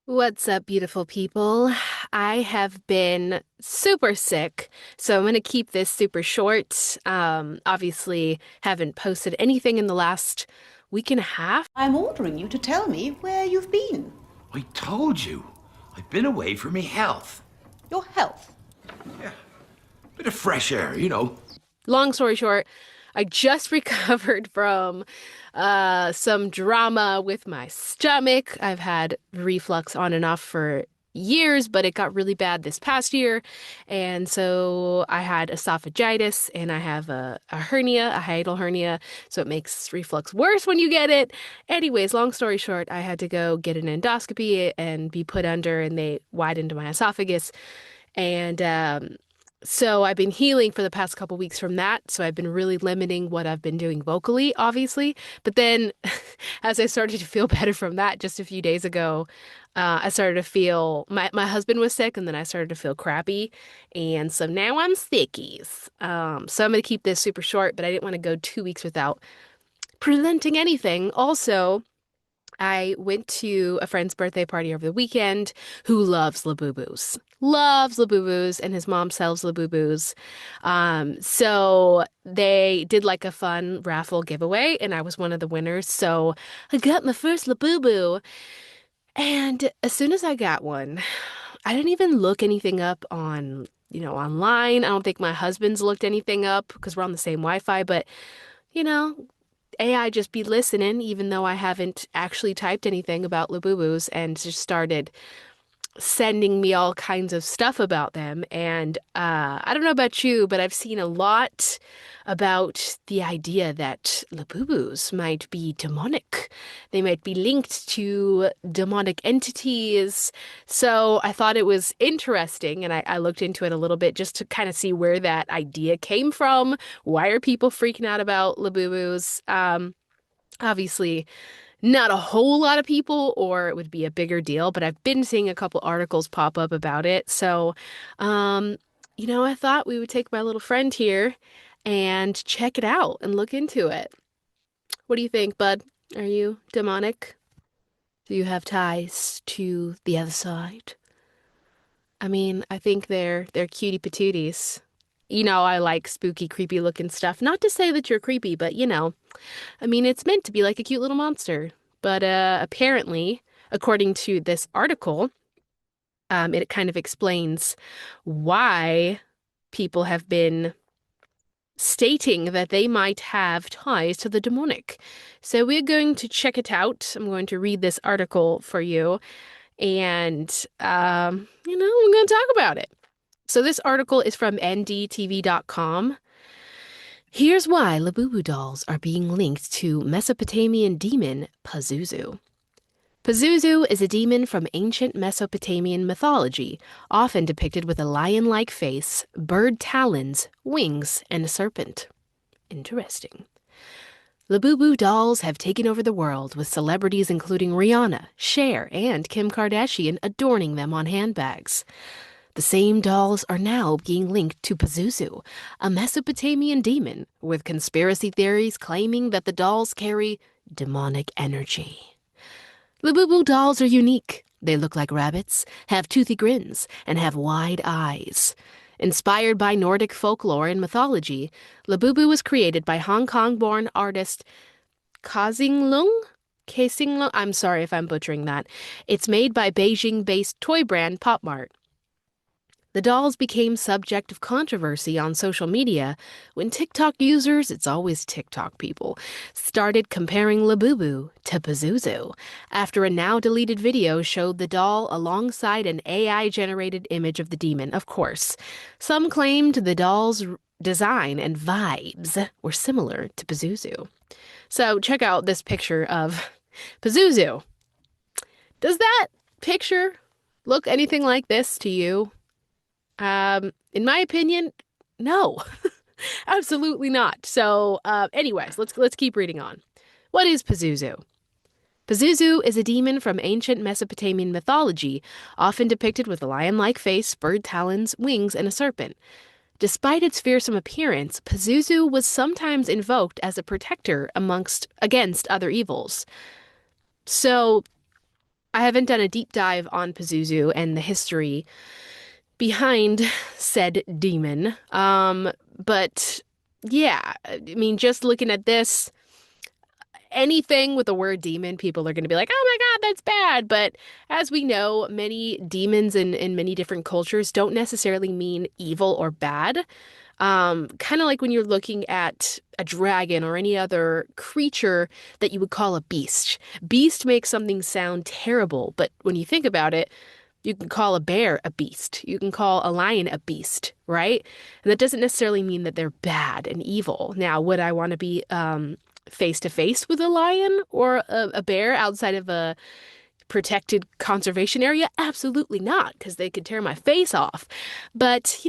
What's up, beautiful people? I have been super sick, so I'm going to keep this super short. Obviously, haven't posted anything in the last week and a half. I'm ordering you to tell me where you've been. I told you. I've been away for me health. Your health. Yeah. Bit of fresh air. Long story short, I just recovered from some drama with my stomach. I've had reflux on and off for years, but it got really bad this past year. And so I had esophagitis and I have a hernia, a hiatal hernia. So it makes reflux worse when you get it. Anyways, long story short, I had to go get an endoscopy and be put under, and they widened my esophagus. And so I've been healing for the past couple weeks from that. So I've been really limiting what I've been doing vocally, obviously. But then as I started to feel better from that just a few days ago, I started to feel my husband was sick, and then I started to feel crappy. And so now I'm sickies. So I'm going to keep this super short, but I didn't want to go 2 weeks without presenting anything. Also, I went to a friend's birthday party over the weekend who loves Labubus. Loves Labubus, and his mom sells Labubus. So they did like a fun raffle giveaway, and I was one of the winners. So I got my first Labubu. And as soon as I got one, I didn't even look anything up on, online. I don't think my husband's looked anything up because we're on the same Wi-Fi, but you know, AI just be listening, even though I haven't actually typed anything about Labubus, and just started sending me all kinds of stuff about them. And I don't know about you, but I've seen a lot about the idea that Labubus might be demonic. They might be linked to demonic entities. So I thought it was interesting, and I looked into it a little bit just to kind of see where that idea came from. Why are people freaking out about Labubus? Obviously, not a whole lot of people, or it would be a bigger deal, but I've been seeing a couple articles pop up about it. So, um, I thought we would take my little friend here and check it out and look into it. What do you think, bud? Are you demonic? Do you have ties to the other side? I mean, I think they're cutie patooties. I like spooky, creepy looking stuff. Not to say that you're creepy, but I mean, it's meant to be like a cute little monster. But apparently, according to this article, it kind of explains why people have been stating that they might have ties to the demonic. So we're going to check it out. I'm going to read this article for you, and we're going to talk about it. So this article is from ndtv.com. Here's why Labubu dolls are being linked to Mesopotamian demon Pazuzu. Pazuzu is a demon from ancient Mesopotamian mythology, often depicted with a lion-like face, bird talons, wings, and a serpent. Interesting. Labubu dolls have taken over the world, with celebrities including Rihanna, Cher, and Kim Kardashian adorning them on handbags. The same dolls are now being linked to Pazuzu, a Mesopotamian demon, with conspiracy theories claiming that the dolls carry demonic energy. Labubu dolls are unique. They look like rabbits, have toothy grins, and have wide eyes. Inspired by Nordic folklore and mythology, Labubu was created by Hong Kong-born artist Kazinglung? Kasinglung? I'm sorry if I'm butchering that. It's made by Beijing-based toy brand Pop Mart. The dolls became subject of controversy on social media when TikTok users, it's always TikTok people, started comparing Labubu to Pazuzu after a now-deleted video showed the doll alongside an AI-generated image of the demon, of course. Some claimed the doll's design and vibes were similar to Pazuzu. So check out this picture of Pazuzu. Does that picture look anything like this to you? In my opinion, no, absolutely not. So, anyways, let's keep reading on. What is Pazuzu? Pazuzu is a demon from ancient Mesopotamian mythology, often depicted with a lion-like face, bird talons, wings, and a serpent. Despite its fearsome appearance, Pazuzu was sometimes invoked as a protector against other evils. So, I haven't done a deep dive on Pazuzu and the history behind said demon. But yeah, I mean, just looking at this, anything with the word demon, people are going to be like, oh my God, that's bad. But as we know, many demons in many different cultures don't necessarily mean evil or bad. Kind of like when you're looking at a dragon or any other creature that you would call a beast. Beast makes something sound terrible, but when you think about it, you can call a bear a beast. You can call a lion a beast, right? And that doesn't necessarily mean that they're bad and evil. Now, would I want to be face to face with a lion or a bear outside of a protected conservation area? Absolutely not, because they could tear my face off. But,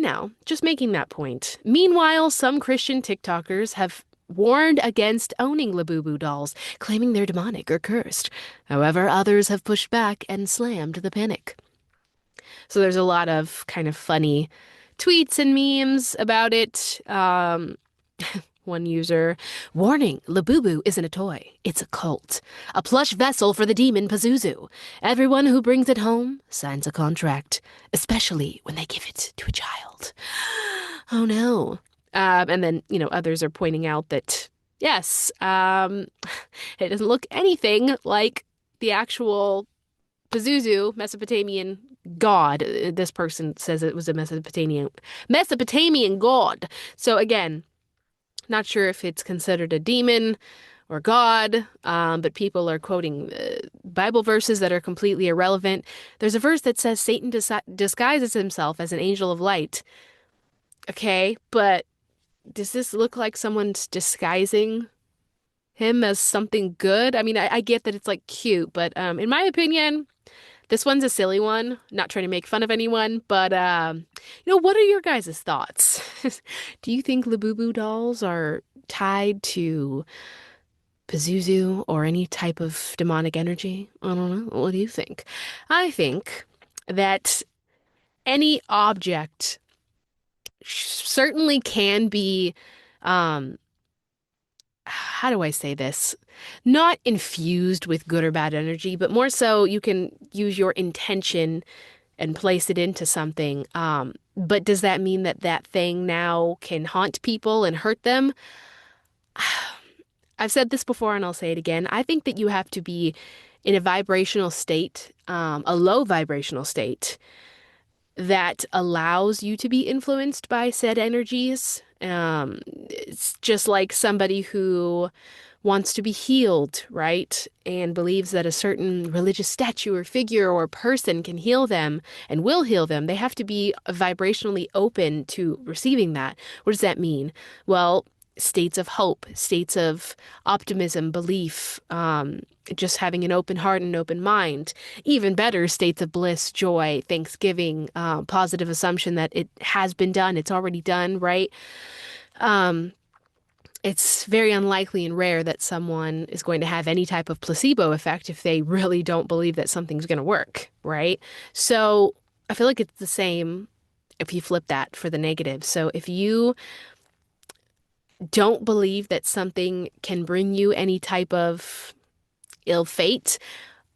just making that point. Meanwhile, some Christian TikTokers have warned against owning Labubu dolls, claiming they're demonic or cursed. However, others have pushed back and slammed the panic. So there's a lot of kind of funny tweets and memes about it. One user, warning, Labubu isn't a toy. It's a cult. A plush vessel for the demon Pazuzu. Everyone who brings it home signs a contract, especially when they give it to a child. Oh no. And then, others are pointing out that, yes, it doesn't look anything like the actual Pazuzu, Mesopotamian god. This person says it was a Mesopotamian god. So again, not sure if it's considered a demon or God, but people are quoting Bible verses that are completely irrelevant. There's a verse that says Satan disguises himself as an angel of light. Okay, but does this look like someone's disguising him as something good? I mean, I get that it's like cute, but in my opinion, this one's a silly one. Not trying to make fun of anyone, but what are your guys' thoughts? Do you think Labubu dolls are tied to Pazuzu or any type of demonic energy? I don't know. What do you think? I think that any object certainly can be, how do I say this? Not infused with good or bad energy, but more so you can use your intention and place it into something. But does that mean that that thing now can haunt people and hurt them? I've said this before and I'll say it again. I think that you have to be in a vibrational state, a low vibrational state, that allows you to be influenced by said energies. It's just like somebody who wants to be healed, right? And believes that a certain religious statue or figure or person can heal them and will heal them. They have to be vibrationally open to receiving that. What does that mean? Well, states of hope, states of optimism, belief, just having an open heart and an open mind. Even better, states of bliss, joy, thanksgiving, positive assumption that it has been done, it's already done, right? It's very unlikely and rare that someone is going to have any type of placebo effect if they really don't believe that something's going to work, right? So I feel like it's the same if you flip that for the negative. So if you don't believe that something can bring you any type of ill fate,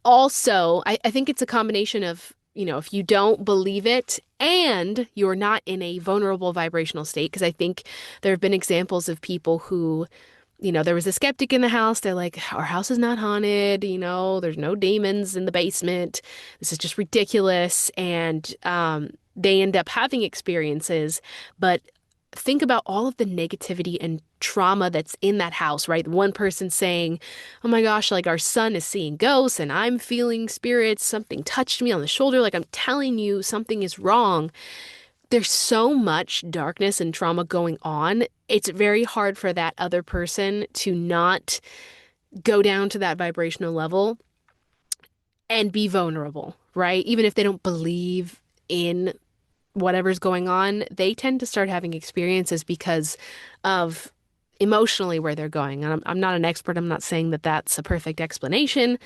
also, I think it's a combination of, if you don't believe it and you're not in a vulnerable vibrational state, because I think there have been examples of people who, there was a skeptic in the house. They're like, our house is not haunted. There's no demons in the basement. This is just ridiculous. And they end up having experiences, but think about all of the negativity and trauma that's in that house, right? One person saying, oh my gosh, like our son is seeing ghosts and I'm feeling spirits. Something touched me on the shoulder. Like I'm telling you something is wrong. There's so much darkness and trauma going on. It's very hard for that other person to not go down to that vibrational level and be vulnerable, right? Even if they don't believe in whatever's going on, they tend to start having experiences because of emotionally where they're going. And I'm not an expert. I'm not saying that that's a perfect explanation.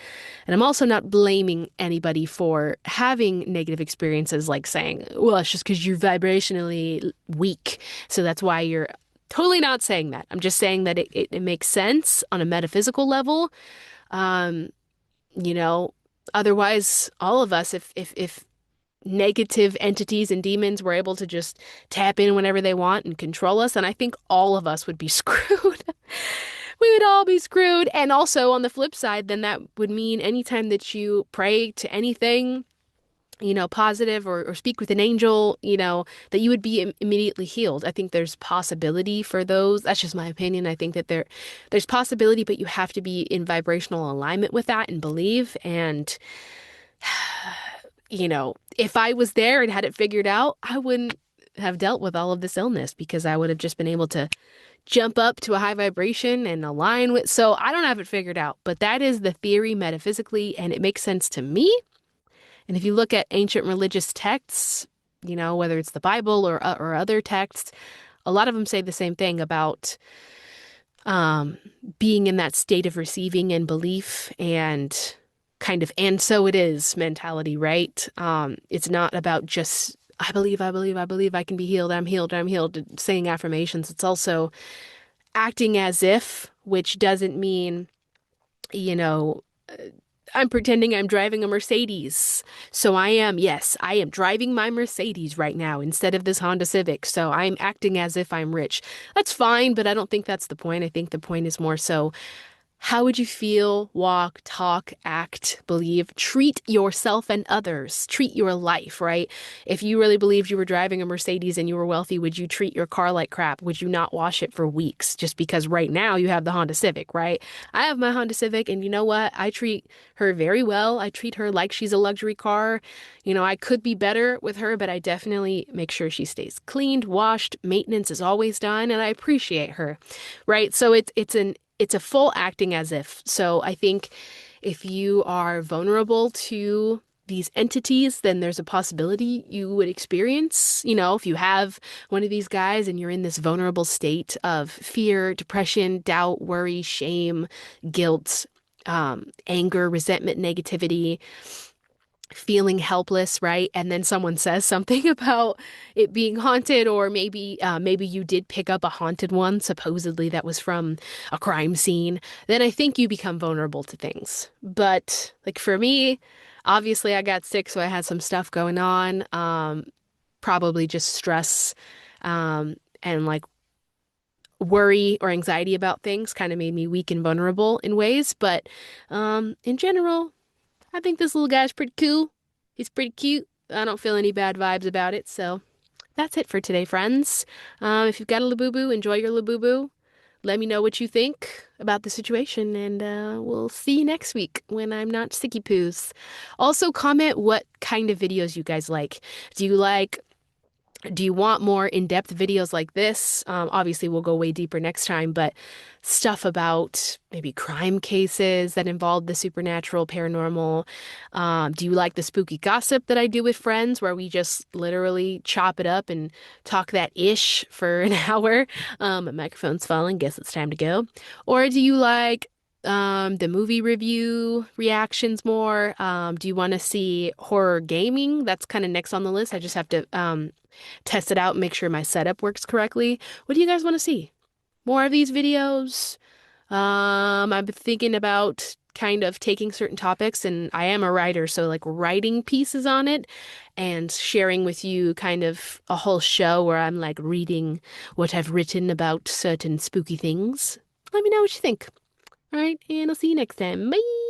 And I'm also not blaming anybody for having negative experiences, like saying, well, it's just because you're vibrationally weak. So that's why you're totally not saying that. I'm just saying that it makes sense on a metaphysical level. You know, Otherwise, all of us, if negative entities and demons were able to just tap in whenever they want and control us, and I think all of us would be screwed. We would all be screwed. And also on the flip side, then that would mean anytime that you pray to anything, positive or speak with an angel, that you would be immediately healed. I think there's possibility for those. That's just my opinion. I think that there's possibility, but you have to be in vibrational alignment with that and believe. And if I was there and had it figured out, I wouldn't have dealt with all of this illness because I would have just been able to jump up to a high vibration and align with. So I don't have it figured out, but that is the theory metaphysically, and it makes sense to me. And if you look at ancient religious texts, whether it's the Bible or other texts, a lot of them say the same thing about being in that state of receiving and belief and kind of, and so it is mentality, right? It's not about just, I believe, I believe, I believe I can be healed, I'm healed, I'm healed, saying affirmations. It's also acting as if, which doesn't mean, you know, I'm pretending I'm driving a Mercedes. So yes, I am driving my Mercedes right now instead of this Honda Civic. So I'm acting as if I'm rich. That's fine, but I don't think that's the point. I think the point is more so, how would you feel, walk, talk, act, believe, treat yourself and others, treat your life, right? If you really believed you were driving a Mercedes and you were wealthy, would you treat your car like crap? Would you not wash it for weeks just because right now you have the Honda Civic, right? I have my Honda Civic, and you know what? I treat her very well. I treat her like she's a luxury car. I could be better with her, but I definitely make sure she stays cleaned, washed, maintenance is always done, and I appreciate her, right? So it's a full acting as if. So I think if you are vulnerable to these entities, then there's a possibility you would experience, if you have one of these guys and you're in this vulnerable state of fear, depression, doubt, worry, shame, guilt, anger, resentment, negativity, feeling helpless, right? And then someone says something about it being haunted, or maybe you did pick up a haunted one, supposedly that was from a crime scene. Then I think you become vulnerable to things. But like for me, obviously I got sick, so I had some stuff going on. Probably just stress, and like worry or anxiety about things kind of made me weak and vulnerable in ways. But in general, I think this little guy's pretty cool. He's pretty cute. I don't feel any bad vibes about it. So that's it for today, friends. If you've got a Labubu, enjoy your Labubu. Let me know what you think about the situation, and we'll see you next week when I'm not sticky poos. Also, comment what kind of videos you guys like. Do you want more in-depth videos like this? Obviously, we'll go way deeper next time, but stuff about maybe crime cases that involve the supernatural, paranormal. Do you like the spooky gossip that I do with friends where we just literally chop it up and talk that ish for an hour? My microphone's falling. Guess it's time to go. Or do you like the movie review reactions more? Do you want to see horror gaming? That's kind of next on the list. I just have to test it out and make sure my setup works correctly. What do you guys want to see? More of these videos? I've been thinking about kind of taking certain topics, and I am a writer, so like writing pieces on it and sharing with you kind of a whole show where I'm like reading what I've written about certain spooky things. Let me know what you think. All right, and I'll see you next time. Bye.